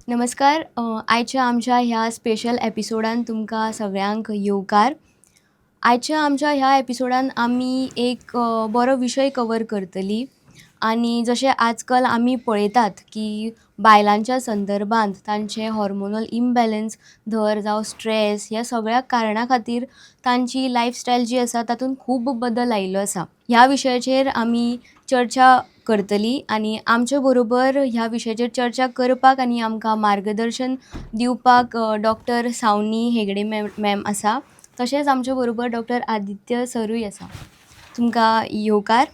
नमस्कार. आयच्या आमच्या ह्या स्पेशल एपिसोडान तुमकां सगळ्यांक येवकार. आयच्या आमच्या ह्या एपिसोडान आमी एक बरो विशय कवर करतलीं आनी जशें आजकाल आमी पळयतात की बायलांच्या संदर्भांत तांचे हॉर्मोनल इम्बॅलन्स धर जावं स्ट्रेस ह्या सगळ्या कारणां खातीर तांची लायफस्टायल जी आसा तातूंत खूब बदल आयिल्लो आसा. ह्या विशयाचेर आमी चर्चा करतलीं आनी आमचे बरोबर ह्या विशयाचेर चर्चा करपाक आनी आमकां मार्गदर्शन दिवपाक डॉक्टर सावनी हेगडे मॅम आसा. तशेंच आमचे बरोबर डॉक्टर आदित्य सरूय आसा. तुमकां येवकार.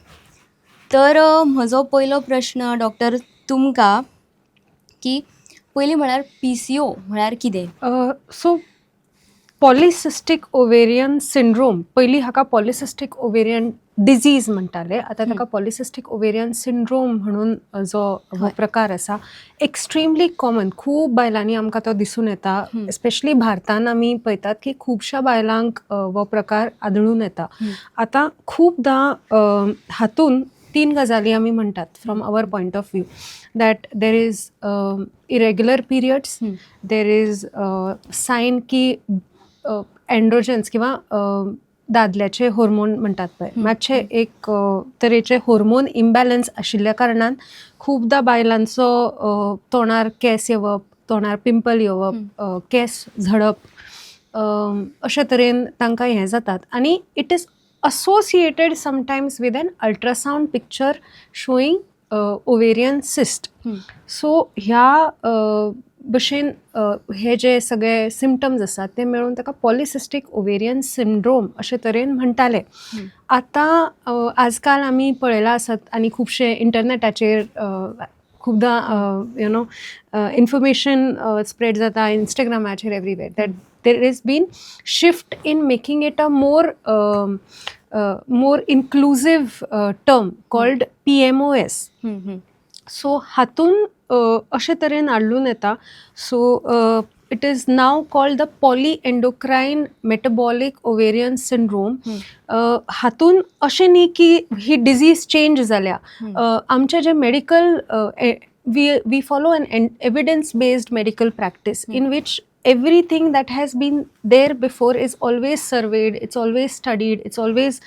तर म्हजो पयलो प्रश्न डॉक्टर तुमकां की पयलीं म्हळ्यार PCO म्हळ्यार कितें? सो पॉलिसिस्टीक ओवेरियन सिंड्रोम, पयलीं हाका पॉलिसिस्टीक ओवेरियन डिजीज म्हणटाले, आतां ताका पॉलिसिस्टीक ओवेरियन सिंड्रोम म्हणून जो हो प्रकार आसा एक्स्ट्रीमली कॉमन. खूब बायलांनी आमकां तो दिसून येता. स्पेशली भारतान आमी पळयतात की खुबश्या बायलांक हो प्रकार आढळून येता. आतां खूबदां हातून 3 गजाली आमी म्हणटात from our point of view, that there is irregular periods, there is sign की एंड्रोजन्स किंवा दादल्याचे हॉर्मोन म्हणटात पळय, मातशे एक तरेचे हॉर्मोन इम्बॅलन्स आशिल्ल्या कारणान खूबदां बायलांचो तोंडार केंस येवप, तोंडार पिंपल येवप, केंस झडप अशे तरेन तांकां हें जातात. आनी it is associated sometimes with an ultrasound picture showing ovarian cyst. So ह्या भशेन हे जे सगळे सिम्पटम्स आसात ते मेळून ताका पॉलिसिस्टीक ओवेरियन सिंड्रोम अशे तरेन म्हणटाले. आतां आजकाल आमी पळयला आसत आनी खुबशे इंटरनेटाचेर खूबदां इन्फॉर्मेशन स्प्रेड जाता इंस्टाग्रामाचेर everywhere, that there has been shift in making it a more inclusive term called PMOS. So हातून अशे तरेन हाडून येता. So it is now called the polyendocrine metabolic ovarian syndrome. हातून अशें न्ही की ही डिजीज चेंज जाल्या. आमचे जे medical we follow an evidence based medical practice in which everything that has been there before is always surveyed, it's always studied, it's always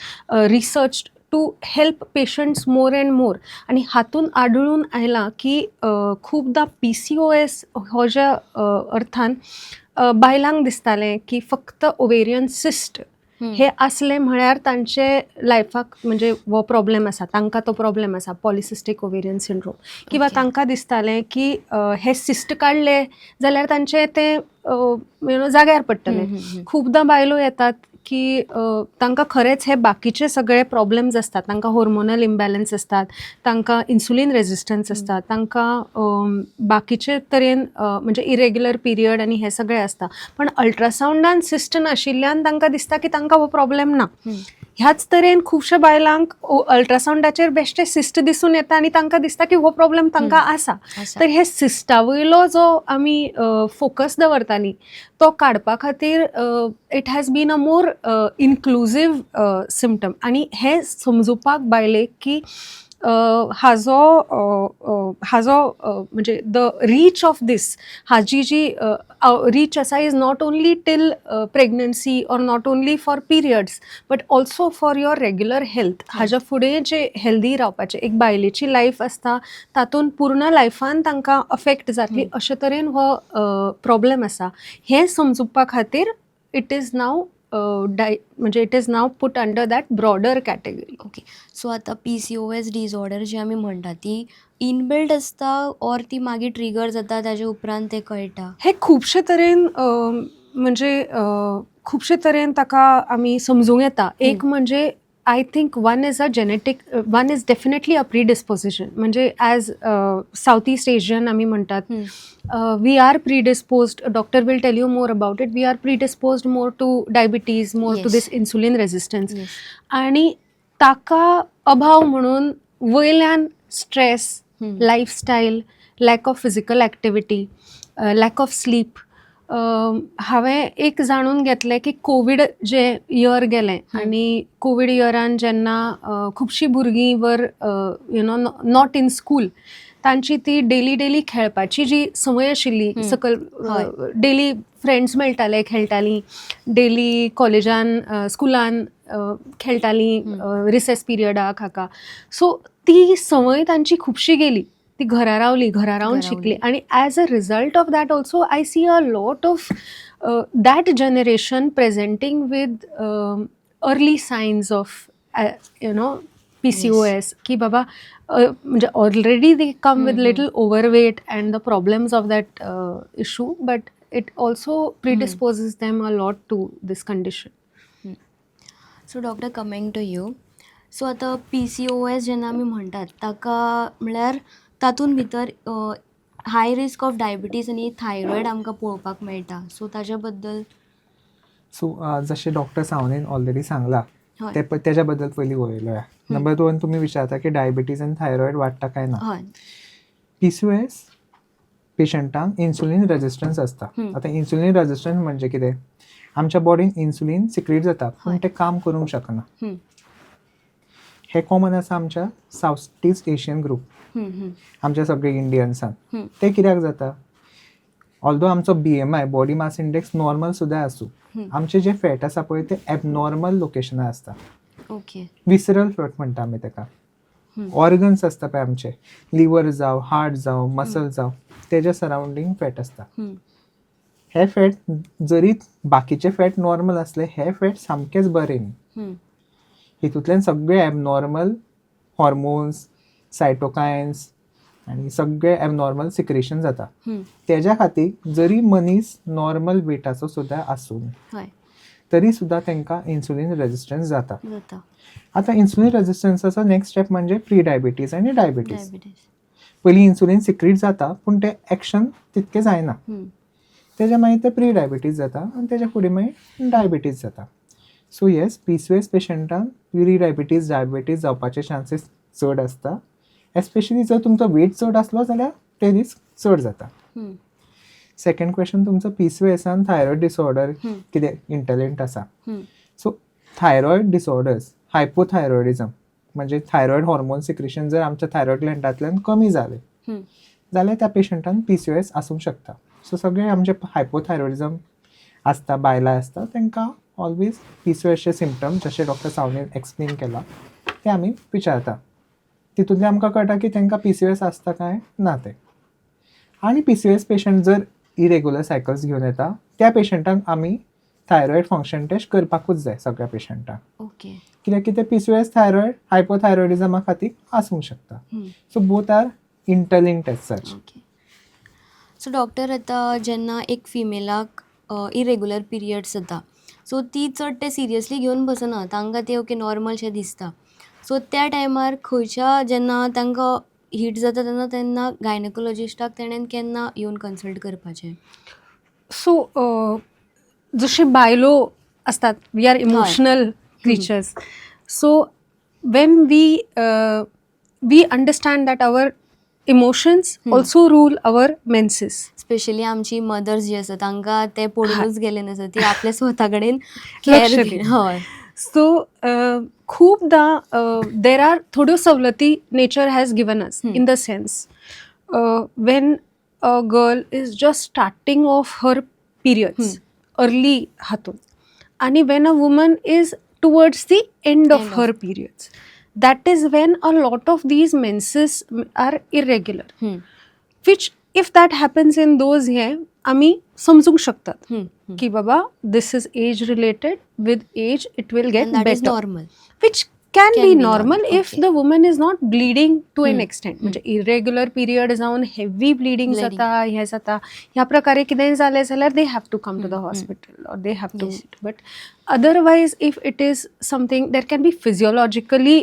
researched to help patients more and more. आणि हातून आढळून आयलां की खूबदां PCOS हो ज्या अर्थान बायलांक दिसतालें की फक्त ओवेरियन सिस्ट हे असले म्हळ्यार तांचे लायफाक म्हणजे हो प्रॉब्लेम आसा, तांकां तो प्रॉब्लेम आसा पॉलिसिस्टीक ओवेरियन सिंड्रोम, किंवा तांकां दिसतालें की हे सिस्ट काडले जाल्यार तांचे ते जाग्यार पडटले. खूबदां बायलो येतात की तांकां खरेंच हे बाकीचे सगळे प्रॉब्लेम्स असतात, तांकां हॉर्मोनल इम्बॅलन्स असतात, तांकां इन्सुलीन रेजिस्टन्स असतात, तांकां बाकीचे तरेन म्हणजे इरेग्युलर पिरियड आनी हे सगळे आसता, पण अल्ट्रासाउंडान सिस्ट नाशिल्ल्यान तांकां दिसता की तांकां हो प्रॉब्लेम ना. ह्याच तरेन खुबश्या बायलांक अल्ट्रासाउंडाचेर बेश्टे सिस्ट दिसून येता आनी तांकां दिसता की हो प्रॉब्लेम तांकां आसा. तर हे सिस्टा वयलो जो आमी फोकस दवरताली तो काडपा खातीर it has been a more inclusive symptom. आनी हे समजुपाक बायलेक की हाजो म्हणजे द रीच ऑफ दीस, हाजी जी रीच आसा is not only till pregnancy or not only for periods but also for your regular health. हाज्या फुडें जे हेल्दी रावपाचें एक बायलेची लायफ आसता तातूंत पूर्ण लायफान तांकां अफेक्ट जातली अशे तरेन हो प्रॉब्लेम आसा. हें समजुपा खातीर इट इज नाव म्हणजे it is now put under that broader category. Okay. So आतां PCOS डिसऑर्डर जी आमी म्हणटा ती इनबिल्ट आसता ऑर ती मागीर ट्रिगर जाता ताजे उपरांत ते कळटा? हे खुबशे तरेन म्हणजे खुबशे तरेन ताका आमी समजूंक येता. एक म्हणजे I think one is a genetic, one is definitely a predisposition. म्हणजे ॲज साऊथ ईस्ट एशियन आमी म्हणटात we are predisposed, doctor will tell you more about it, we are predisposed more to diabetes, more to this insulin resistance. आणि ताका अभाव म्हणून वयल्यान stress, lifestyle, lack of physical activity, lack of sleep. हांवें एक जाणून घेतलें की कोवीड जे इयर गेलें आनी कोवीड इयरान जेन्ना खुबशीं भुरगीं वर नॉट इन स्कूल, तांची ती डेली खेळपाची जी संवय आशिल्ली सकल डेली फ्रेंड्स मेळटाले खेळटालीं डेली कॉलेजान स्कुलान खेळटालीं रिसेस पिरियडाक हाका सो ती संवय तांची खुबशी गेली ती घरा रावन शिकली आणि as a result of that also I see a lot of that generation presenting with early signs of PCOS की बाबा म्हणजे already they come with little overweight and the problems of that issue but it also predisposes them a lot to this condition. So doctor coming to you so आतां PCOS जेन्ना आमी म्हणटात ताका म्हळ्यार तातूंत भितर हाय रिस्क ऑफ डायबिटीज आनी thyroid आमकां पळोवपाक मेळटा सो ताज्या बद्दल. सो जशें डॉक्टर सावनेन ऑलरेडी सांगला हय त्याच्या बद्दल पयलीं उलयलोया. नंबर 2 तुम्ही विचारता की डायबिटीज आनी थायरॉयड वाडटा काय ना. हय PCOS पेशंटांक इन्सुलीन रेजिस्टन्स आसता. आतां इन्सुलीन रेजिस्टन्स म्हणजे कितें आमच्या बॉडीन इन्सुलीन सिक्रीट जाता पूण तें काम करूंक शकना. हे कॉमन आसा आमच्या सावथ ईस्ट एशियन ग्रुप आमच्या सगळे इंडियन्सान. ते कित्याक जाता ऑल्दो आमचो BMI body mass index normal सुद्दां आसूं आमचे जे फॅट आसा पळय ते एबनॉर्मल लोकेशनार आसता. ओके विसरल फॅट म्हणटा आमी ताका. ऑर्गन्स आसता पळय आमचे लिवर जावं हार्ट जावं मसल जावं तेज्या सरावंडींग फॅट आसता. हे फॅट जरी बाकीचे फॅट नॉर्मल असले हे फॅट सामकेच बरे न्ही. हितूंतल्यान सगळे एबनॉर्मल हॉर्मोन्स सायटोकायन्स आनी सगळे एबनॉर्मल सिक्रेशन जाता. तेज्या खातीर जरी मनीस नॉर्मल वेटाचो सुद्दां आसूं तरी सुद्दां तांकां इन्सुलीन रेजिस्टन्स जाता. आतां इन्सुलीन रेजिस्टन्साचो नेक्स्ट स्टेप म्हणजे प्री डायबिटीज आनी डायबिटीज. पयलीं इन्सुलीन सिक्रीट जाता पूण तें एक्शन तितकें जायना. तेज्या मागीर ते प्री डायबिटीज जाता आनी तेज्या फुडें मागीर डायबिटीज जाता. सो येस PCOS पेशंटांक प्री डायबिटीज जावपाचे चान्सीस चड आसता. एस्पेशली जर तुमचो वेट चड आसलो जाल्यार ते रिस्क चड जाता. सेकंड क्वेश्चन तुमचो PCOS आनी थायरॉयड डिसऑर्डर कितें इंटरलिंक्ड आसा. सो थायरॉयड डिसऑर्डर्स हायपोथायरॉयडिझम म्हणजे थायरॉयड हॉर्मोन सिक्रेशन जर आमच्या थायरॉयड ग्लँडांतल्यान कमी जालें जाल्यार त्या पेशंटांक PCOS आसूंक शकता. सो सगळे आमचे हायपोथायरॉयडिझम आसता बायलां आसता तांकां ऑलवेज PCOSचे सिम्पटम जशें डॉक्टर सावनेन एक्सप्लेन केला ते आमी विचारता. तितूंतल्यान आमकां कळटा की तांकां PCOS आसता काय ना ते. आनी PCOS पेशंट जर इरेग्युलर सायकल्स घेवन येता त्या पेशंटांक आमी थायरॉयड फंक्शन टेस्ट करपाकूच जाय सगळ्या पेशंटांक. ओके कित्याक की ते PCOS थायरॉयड हायपोथायरॉयडिझमा खातीर आसूंक शकता. So both are interlinked as such. Okay so doctor आतां जेन्ना एक फिमेलाक इरेग्युलर पिरियड्स जाता सो ती चड ते सिरियसली घेवन बसना तांकां ते ओके नॉर्मलशें दिसता. सो त्या टायमार खंयच्या जेन्ना तांकां हीट जाता तेन्ना गायनकोलॉजिस्टाक तेणेन केन्ना येवन कन्सल्ट करपाचें. सो जशी बायलो असतात we are emotional creatures so when we understand that our emotions also rule our menses. Specially आमची मदर्स जी आसा तांकां ते पडूनच गेले नसता ती आपल्या स्वता कडेन केअर हय. सो खूपदा देर आर थोड्यो सवलती nature has given us in the sense when a girl is just starting of her periods early हातून आणि when a woman is towards the end of her periods that is when a lot of these menses are irregular which if that happens in those here आम्ही समजूंक शकतात की बाबा this is age related with age it will get that better is normal which can be normal if okay. the woman is not bleeding to an extent. म्हणजे irregular period जाऊन heavy bleeding जाता हे जाता ह्या प्रकारे कितेंय जालें जाल्यार they have to come to the hospital or they have to but otherwise if it is something there can be physiologically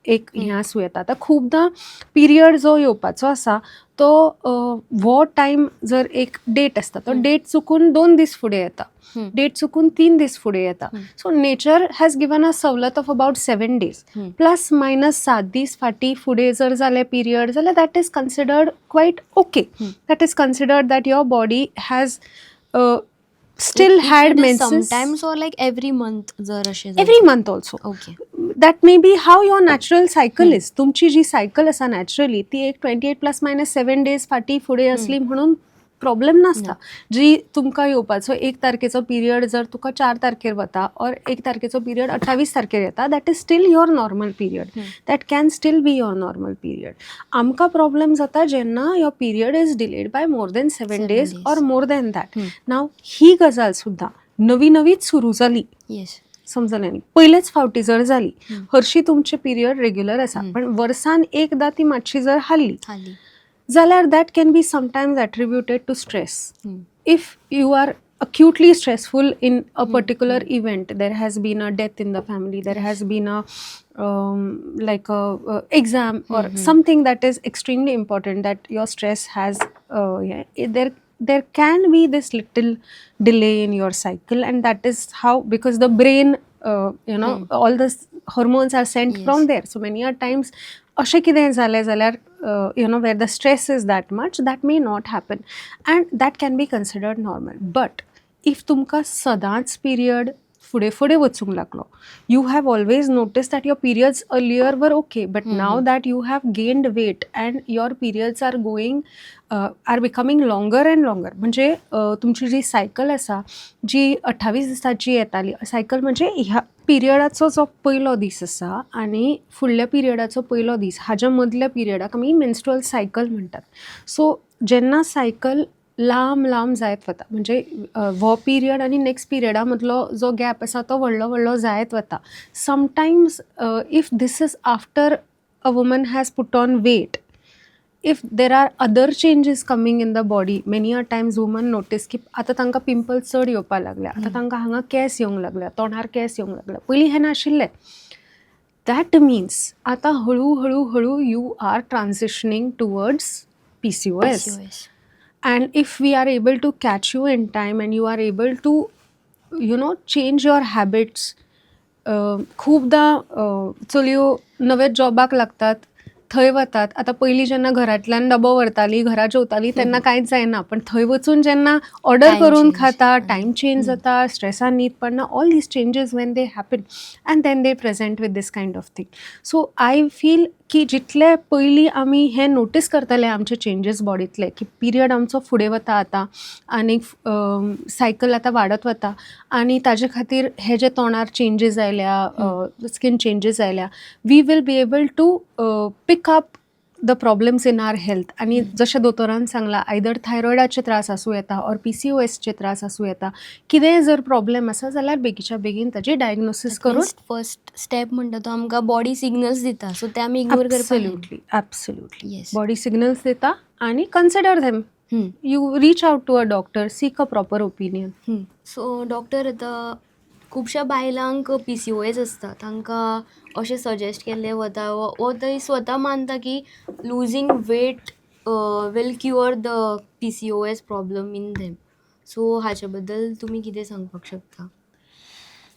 एक हें आसूं येता. आतां खुबदां पिरियड जो येवपाचो आसा तो हो टायम जर एक डेट आसता तो डेट चुकून 2 दीस फुडें येता डेट चुकून 3 दीस फुडें येता. So nature has given a सवलत of about 7 days plus minus 7 दीस फाटीं फुडें जर जालें पिरियड जाल्यार that is considered quite okay. That is considered that your body has still had menses sometimes or like every month जर अशें every month also. Okay. That may be how your natural cycle is. तुमची जी cycle आसा naturally ती एक 28 ± 7 days फाटी फुडें असली म्हणून प्रॉब्लेम नासता. जी तुमकां येवपाचो 1 तारखेचो पिरियड जर तुका 4 तारखेर वता और 1 तारखेचो पिरियड 28 तारखेर येता, that is steel your normal period. That can still be your normal period. आमकां प्रॉब्लेम जाता जेन्ना your period is delayed by more than 7 days और मोर देन दॅट. नाव ही गजाल सुद्दां नवी नवीच सुरू जाली. येस. समजलें न्ही. पयलेच फावटी जर जाली, हरशी तुमचे पिरियड रेग्युलर आसा, पण वर्सान एकदा ती मातशी जर हाल्ली जाल्यार that can be sometimes attributed to stress. If you are acutely stressful in a particular event, there has been a death in the family, there has been a like a exam or something that is extremely important that your stress has there can be this little delay in your cycle, and that is how, because the brain all the hormones are sent from there. So many a times अशें कितें जालें जाल्यार where the stress is that much, that may not happen and that can be considered normal. But if तुमकां सदांच period फुडें फुडें वचूंक लागलो, you have always noticed that your periods earlier were okay, but now that you have gained weight and your periods are going are becoming longer and longer, म्हणजे तुमची जी cycle आसा जी 28 दिसाची येताली सायकल, म्हणजे ह्या पिरियडाचो जो पयलो दीस आसा आनी फुडल्या पिरियडाचो पयलो दीस, हाज्या मदल्या पिरियडाक आमी मेन्स्ट्रुअल सायकल म्हणटात. सो जेन्ना सायकल लांब लांब जायत वता, म्हणजे हो पिरियड आनी नेक्स्ट पिरियडा मदलो जो गॅप आसा तो व्हडलो व्हडलो जायत वता. Sometimes if this is after a woman has put on weight, if there are other changes coming in the body, many a times women notice की आता तांकां पिंपल्स चड येवपाक लागल्या, आता तांकां हांगा केस येवंक लागल्या, तोंडार केस येवंक लागल्या, पयलीं हें नाशिल्लें. दॅट मिन्स आतां हळू हळू हळू you are transitioning towards PCOS. And if we are able to catch you in time and you are able to change your habits. खूपदा चलयो नवे जॉबाक लागतात, थंय वतात. आतां पयलीं जेन्ना घरांतल्यान डबो व्हरतालीं, घरा जेवतालीं तेन्ना कांयच जायना, पण थंय वचून जेन्ना ऑर्डर करून खाता, टायम चेंज जाता, स्ट्रेसान न्हीद पडना, all these changes when they happen and then they present with this kind of thing. So I feel की जितले पयलीं आमी हें नोटीस करताले आमचे चेंजीस बॉडींतले, की पिरियड आमचो फुडें वता आतां आनी सायकल आतां वाडत वता आनी ताजे खातीर हे जे तोंडार चेंजीस आयल्या, स्कीन चेंजीस आयल्या, we will be able to pick up the problems in our health. आनी जशें दोतोरान सांगलां, आयदर थायरॉयडाचे त्रास आसूं येता ऑर PCOSचे त्रास आसूं येता, कितेंय जर प्रॉब्लेम आसा जाल्यार बेगीच्या बेगीन ताजी डायग्नोसीस करून फर्स्ट स्टेप म्हणटा तो आमकां बॉडी सिग्नल्स दिता, सो ते आमी इग्नोर करपाक. एब्सोल्युटली बॉडी सिग्नल्स दिता आनी consider them. You reach out to a doctor, seek a proper opinion. So doctor, आतां खुबश्या बायलांक PCOS आसता, तांकां अशें सजेस्ट केल्लें वता वो थंय स्वता मानता की losing weight will cure the PCOS problem in them. So हाचे बद्दल तुमी कितें सांगपाक शकता?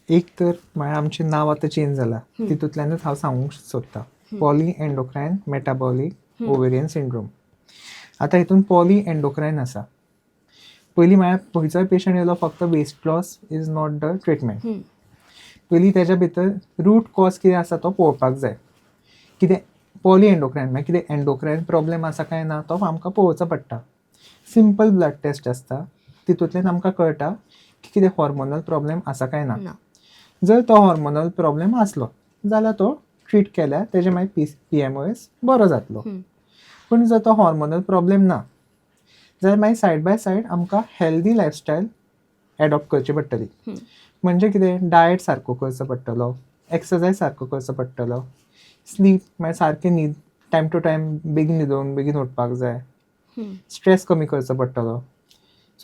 एक तर म्हळ्यार आमचें नांव आतां चेंज जालां, तितूंतल्यानूच हांव सांगूंक सोदतां. Poly endocrine metabolic ovarian syndrome. आतां हितून पॉली एंडोक्रायन आसा. पयलीं म्हळ्यार खंयचोय पेशंट येयलो फक्त weight loss is not the treatment. पयलीं तेज्या भितर रूट कॉज कितें आसा तो पळोवपाक जाय. कितें पॉली एंडोक्रायन म्हळ्यार कितें एंडोक्रायन प्रॉब्लेम आसा काय ना तो आमकां पळोवचो पडटा. सिंपल ब्लड टेस्ट आसता, तितूंतल्यान आमकां कळटा की कितें हॉर्मोनल प्रॉब्लेम आसा काय ना. जर तो हॉर्मोनल प्रॉब्लेम आसलो जाल्यार तो ट्रीट केल्यार तेजे मागीर PMOS बरो जातलो. पूण जर तो हॉर्मोनल प्रॉब्लेम ना जाल्यार मागीर सायड बाय सायड आमकां हेल्दी लायफस्टायल एडॉप्ट करची पडटली. म्हणजे कितें, डायट सारको करचो पडटलो, एक्सरसायज सारको करचो पडटलो, स्लीप म्हळ्यार सारकें न्हीद, टायम टू टायम बेगीन न्हिदून बेगीन उठपाक जाय, स्ट्रेस कमी करचो पडटलो.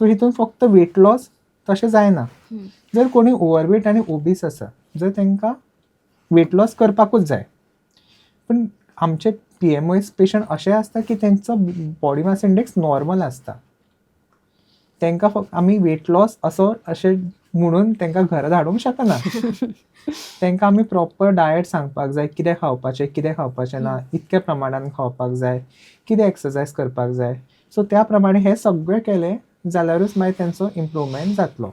सो हितून फक्त वेट लॉस तशें जायना. जर कोणी ओवरवेट आनी ओबीस आसा जर तांकां वेट लॉस करपाकूच जाय. पूण आमचे PMOS पेशंट अशें आसता की तेंचो बॉडी मास इंडेक्स नॉर्मल आसता. तांकां फक्त आमी वेट लॉस असो अशें म्हणून तांकां घरा धाडूंक शकना. तांकां आमी प्रॉपर डायट सांगपाक जाय, कितें खावपाचें कितें खावपाचें ना, इतक्या प्रमाणान खावपाक जाय, कितें एक्सरसायज करपाक जाय. सो त्या प्रमाणे हें सगळें केलें जाल्यारूच मागीर तेंचो इम्प्रूवमेंट जातलो.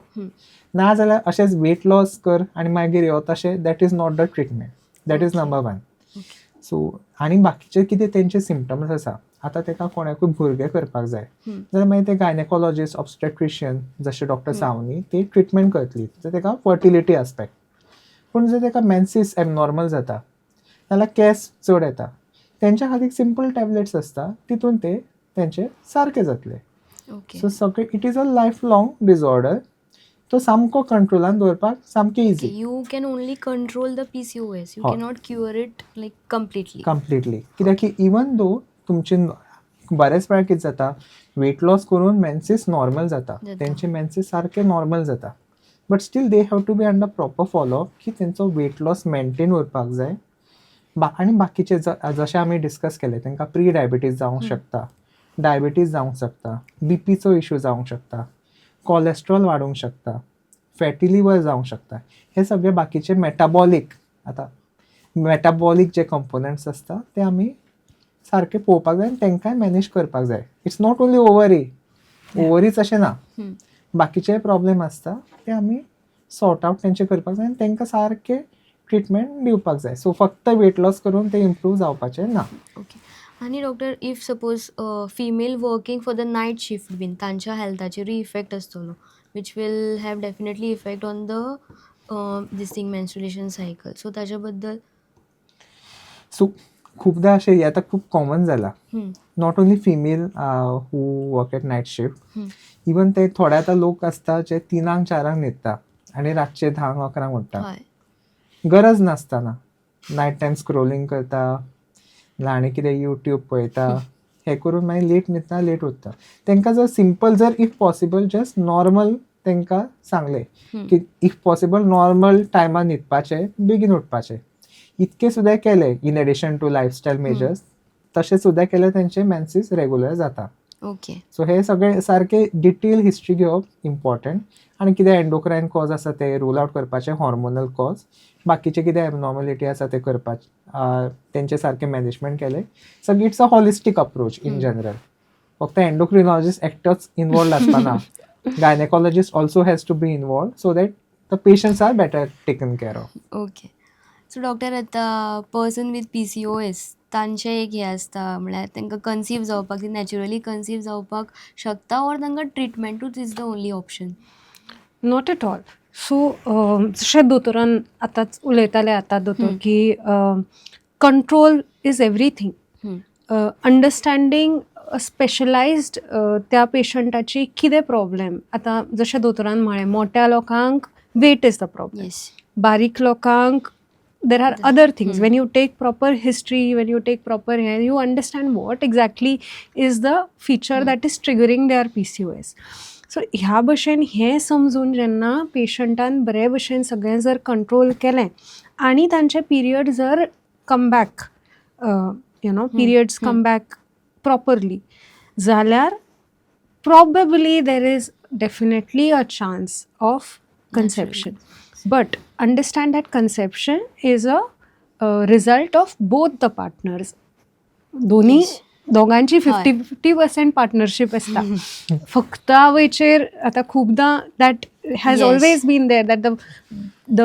ना जाल्यार अशेंच वेट लॉस कर आनी मागीर यो तशें, that is not the treatment. That is Okay. Number one. Okay. So आनी बाकीचे कितें तेंचे सिम्पटम्स आसा, आतां ताका कोणाकूय भुरगें करपाक जाय जाल्यार मागीर ते गायनेकोलॉजिस्ट, ऑब्स्टेट्रिशियन जशे डॉक्टर सावनी ते ट्रिटमेंट करतली, तर ताका फर्टिलिटी आस्पेक्ट. पूण जर ताका मेन्सीस एबनॉर्मल जाता नाल्यार केस चड येता, तेंच्या खातीर सिंपल टॅबलेट्स आसता, तितून ते तेंचे सारके जातले. Okay. सो सगळे it is a life long disorder. तो सामको कंट्रोलान दवरपाक सामकें Okay, easy you can only control the PCOS. You हो. cannot cure it like completely. Completely. कित्याक की इवन दो तुमचे बरेच वेळा कितें जाता, वेट लॉस करून मेन्सीस नॉर्मल जाता, जाता. तेंचे मेन्सीस सारके नॉर्मल जाता, but still they have to be under proper follow up की तेंचो वेट लॉस मेंटेन उरपाक जाय. आनी बाकीचे जशें आमी डिस्कस केले, तांकां प्री डायबिटीज जावंक शकता, डायबिटीज जावंक शकता, बीपीचो इश्यू जावंक शकता, कोलेस्ट्रॉल वाडूंक शकता, फॅटी लिव्हर जावंक शकता. हे सगळे बाकीचे मेटाबॉलीक, आतां मेटाबॉलीक जे कंपोनंट्स आसता ते आमी सारके पळोवपाक जाय आनी तांकांय मॅनेज करपाक जाय. इट्स नॉट ओन्ली ओवरीच अशें ना, बाकीचे प्रॉब्लेम आसता ते आमी सॉर्ट आवट तेंचे करपाक जाय आनी तांकां सारके ट्रिटमेंट दिवपाक जाय. सो फक्त वेट लॉस करून ते इम्प्रूव जावपाचें ना. ओके. आणि doctor, if suppose female working for the night shift been तांच्या हेल्थाचेरूय इफेक्ट आसतलो, which will have definitely effect on the this thing menstruation cycle. So ताच्या बद्दल सो खूबदां अशें हें आतां खूब कॉमन जाला, not only female who work at night shift, even ते थोडे आतां लोक आसता जे 3-4 न्हिदता आनी रातचे 10-11 उठटा. हय. गरज नासतना नायट टायम स्क्रोलिंग करता ना आनी कितें यूट्यूब पळयता, हें करून मागीर लेट न्हिदता, लेट उठता. तांकां जर सिंपल, जर इफ पॉसिबल जस्ट नॉर्मल तांकां सांगलें की इफ पॉसिबल नॉर्मल टायमार न्हिदपाचें, बेगीन उठपाचें, इतके सुद्दां केले in addition to lifestyle measures, तशें सुद्दां केले तेंचे मेन्सीस रेगुलर जाता. ओके. सो हे सगळे सारके डिटेल हिस्ट्री घेवप इम्पॉर्टंट. आनी कितें एंडोक्रायन कॉज आसा ते रूल आवट करपाचे, हॉर्मोनल कॉज, बाकीचे कितें एबनॉर्मलिटी आसा ते करपाचे, तेंचे सारके मॅनेजमेंट केले. सगळी it's a holistic approach in general. फक्त एंडोक्रिनॉलॉजिस्ट एकटोच इनवॉल्ड आसतना, gynaecologist also has to be involved so that the patients are better taken care of. Okay. So doctor, आतां पर्सन वीथ PCOS तांचें एक हें आसता, म्हळ्यार तांकां कन्सीव जावपाक, ती नॅचरली कन्सीव जावपाक शकता, ऑर तांकां ट्रिटमेंटूच is the only option? Not at all. So जशें दोतोरान आतांच उलयताले आतां दोतोर की control is everything. Understanding specialised त्या पेशंटाची कितें प्रॉब्लेम. आतां जशें दोतोरान म्हळें, मोट्या लोकांक weight is the problem, yes. बारीक लोकांक there are other things. When you take proper history, when you take proper hair, you understand what exactly is the feature that is triggering their PCOS. So ह्या भशेन हें समजून जेन्ना पेशंटान बरे भशेन सगळें जर कंट्रोल केलें आनी तांचे पिरियड जर come back, periods come back properly, जाल्यार probably there is definitely a chance of conception. But understand that conception is a result of both the partners. दोगांची 50-50% partnership आसता. फक्त आवयचेर आतां खुबदां that has always been there that the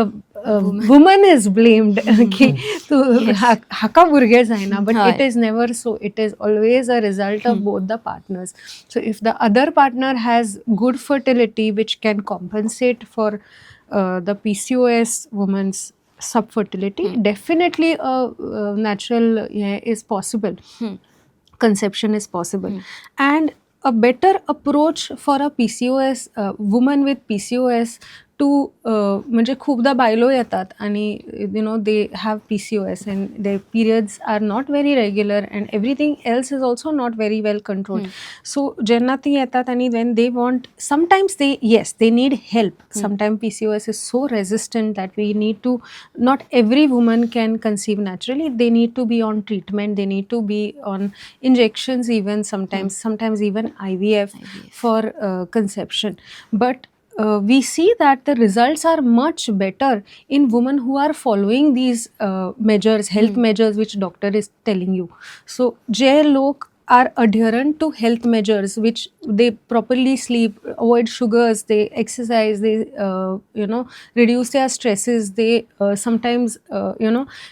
woman is blamed की तूं हाका भुरगें जायना, but it is never so. It is always a result of both the partners. So if the other partner has good fertility which can compensate for the PCOS woman's subfertility, definitely a natural is possible. Conception is possible. And a better approach for a PCOS woman with PCOS to म्हणजे खूपदा बायलो येतात आणि they have PCOS and their periods are not very regular and everything else is also not very well controlled. So जेन्ना ती येतात आणि when they want, sometimes they need help. Sometimes PCOS is so resistant that we need to, not every woman can conceive naturally. They need to be on treatment, they need to be on injections even sometimes even IVF for conception. But we see that the results are much better in women who are following these measures, health measures which doctor is telling you. So जे लोक are adherent to health measures, which they properly sleep, avoid sugars, they exercise, they reduce their stresses, they sometimes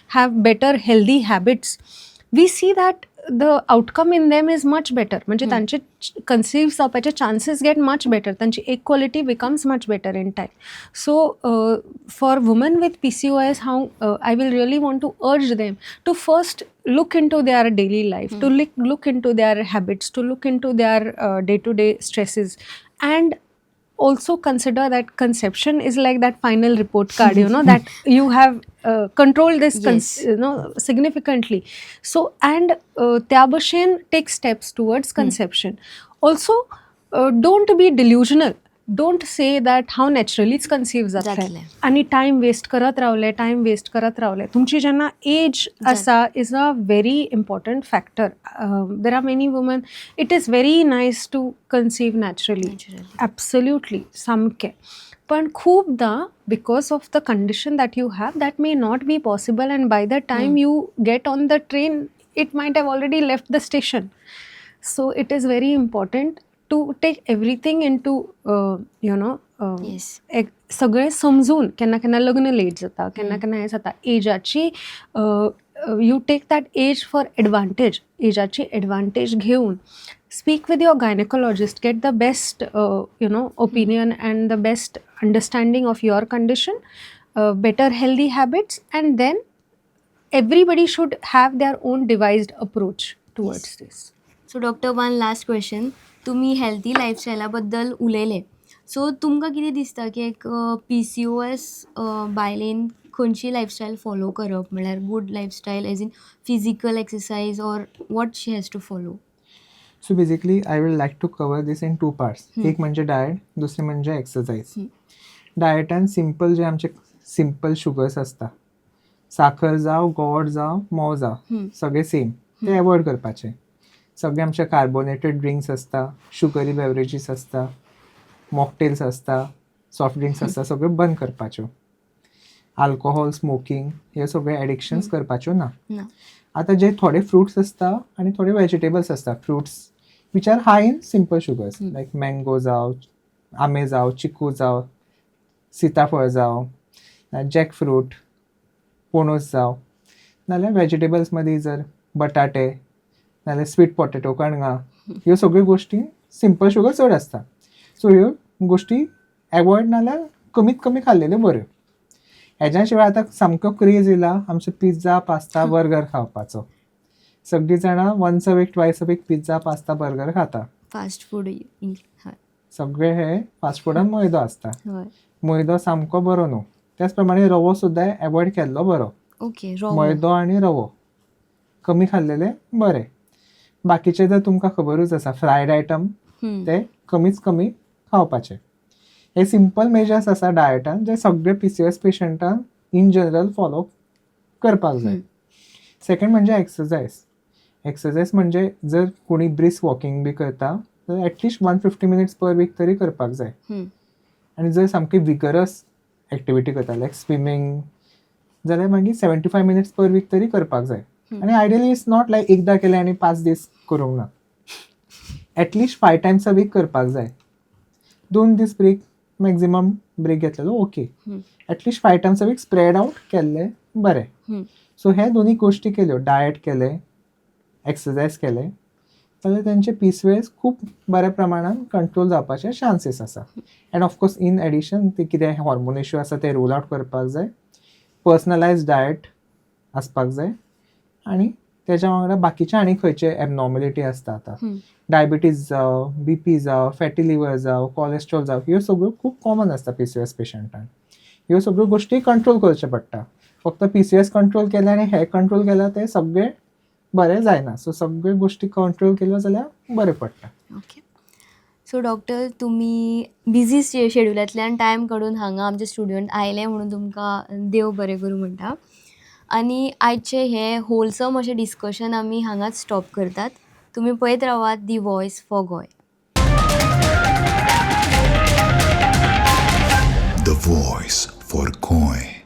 have better healthy habits, we see that the outcome in them is much better. म्हणजे त्यांचे conceive जावपाचे chances get much better, त्यांची एक quality becomes much better in time. So for woman with PCOS, हांव I will really want to urge them to first look into their daily life, to look into their habits, to look into their day-to-day stresses, and also consider that conception is like that final report card, that you have controlled this Yes. significantly. So, and त्या भशेन take steps towards conception. Also, don't be delusional. Don't say that how naturally it's conceived जातलें. आणि time waste करत रावले. तुमची जेन्ना age आसा is a very important factor. There are many woman, it is very nice to conceive naturally, absolutely, सामकें. पण खूबदां because of the condition that you have, that may not be possible, and by the time you get on the train, it might have already left the station. So it is very important to take everything into Yes. सगळें समजून. केन्ना लग्न late जाता, केन्ना हें जाता, एजाची you take that age for advantage, एजाची एडवांटेज घेवन speak with your gynaecologist, get the best opinion and the best understanding of your condition, better healthy habits, and then everybody should have their own devised approach towards this. So doctor, one last question. तुमी healthy लायफस्टायला बद्दल उलयलें, so तुमकां कितें दिसता की एक PCOS बायलेन खंयची लायफस्टायल फॉलो करप, म्हळ्यार good lifestyle as in physical exercise, or what she has to follow? So basically I will like to cover these in 2 parts. एक म्हणजे डायट, दुसरी म्हणजे एक्सरसाइज. डायटान सिंपल जे आमचे सिंपल शुगर्स आसता, साखर जावं, गोड जावं, मोव जावं, सगळे सेम, ते एवॉयड करपाचे. सगळे आमचे कार्बोनेटेड ड्रिंक्स आसता, शुगरी बेवरेजीस आसता, मॉकटेल्स आसता, सॉफ्ट ड्रिंक्स आसता, सगळे बंद करपाच्यो. अल्कोहोल, स्मोकिंग, हे सगळे एडिक्शन्स करपाच्यो ना. आतां जे थोडे फ्रुट्स आसता आनी थोडे वेजिटेबल्स आसता, fruits which are high in simple sugars, like mango जावं, आंबे जावं, चिकू जावं, सीताफळ जावं, जॅकफ्रूट, पोणोस जावं, नाल्यार वेजिटेबल्स मदीं जर बटाटे, नाल्यार स्वीट पोटेटो, कणगां, ह्यो सगळ्यो गोश्टी सिंपल शुगर चड आसता. सो ह्यो गोश्टी एवॉयड नाल्यार कमीत कमी खाल्लेल्यो बऱ्यो. हेज्या शिवाय आतां सामको क्रेज येयला आमचो पिझ्झा, पास्ता, बर्गर खावपाचो. सगळीं जाणां once a week, twice a week pizza, pasta, burger खाता. Fast food. सगळे हे फास्ट फुडान मैदो आसता. हय. मैदो सामको बरो न्हू. त्याच प्रमाणे रवो सुद्दां एवॉयड केल्लो बरो. ओके. मैदो आनी रवो कमी खाल्लेले बरे. बाकीचे जर तुमकां खबरूच आसा, फ्रायड आयटम ते कमीच कमी खावपाचे. हे सिंपल मेजर्स आसा डायटान, जे सगळे PCOS पेशंटान इन जनरल फॉलो करपाक जाय. सेकंड म्हणजे एक्सरसाइज. एक्सरसाइज म्हणजे जर कोणी ब्रिस्क वॉकिंग बी करता जाल्यार एटलिस्ट 150 मिनिट्स पर वीक तरी करपाक जाय. आनी जर सामकी विगरस एक्टिविटी करता, लायक स्विमींग, जाल्यार मागीर 75 मिनिट्स पर वीक तरी करपाक जाय. आणि आयडियली इट्स नॉट लायक एकदा केलें आनी 5 दीस करूंक ना. एटलिस्ट 5 टायम्स अ वीक करपाक जाय. 2 दीस ब्रेक, मॅक्झिमम ब्रेक घेतलेलो okay. At least 5 Times a week spread out केल्ले बरें. सो हे दोनी गोश्टी केल्यो, डायट केलें, एक्सरसाइज केलें, जाल्यार तेंचे PCOS खूब बऱ्या प्रमाणान कंट्रोल जावपाचे चान्सीस आसा. एंड ऑफकोर्स इन एडिशन ते कितें हॉर्मोन इश्यू आसा ते रूल आउट करपाक जाय. पर्सनलायज डायट आसपाक जाय. आनी तेज्या वांगडा बाकीचे आनी खंयचे एबनॉर्मेलिटी आसता, आतां डायबिटीज जावं, BP जावं, फॅटी लिवर जावं, कोलेस्ट्रॉल जावं, ह्यो सगळ्यो खूब कॉमन आसता PCOS पेशंटान. ह्यो सगळ्यो गोश्टी कंट्रोल करचे पडटा. फक्त PCOS कंट्रोल केले आनी हे कंट्रोल केल्यार ते सगळे बरें जायना. सो सगळ्यो गोश्टी कंट्रोल केल्यो जाल्यार बरें पडटा. ओके. सो डॉक्टर, तुमी बिझी शेड्युलांतल्यान टायम काडून हांगा आमच्या स्टुडियोंत आयले म्हणून तुमकां देव बरें करूं म्हणटा. आनी आयचे हे होलसम अशें डिस्कशन आमी हांगाच स्टॉप करतात. तुमी पळयत रावात दी वॉयस फॉर गोय. The voice for Goy.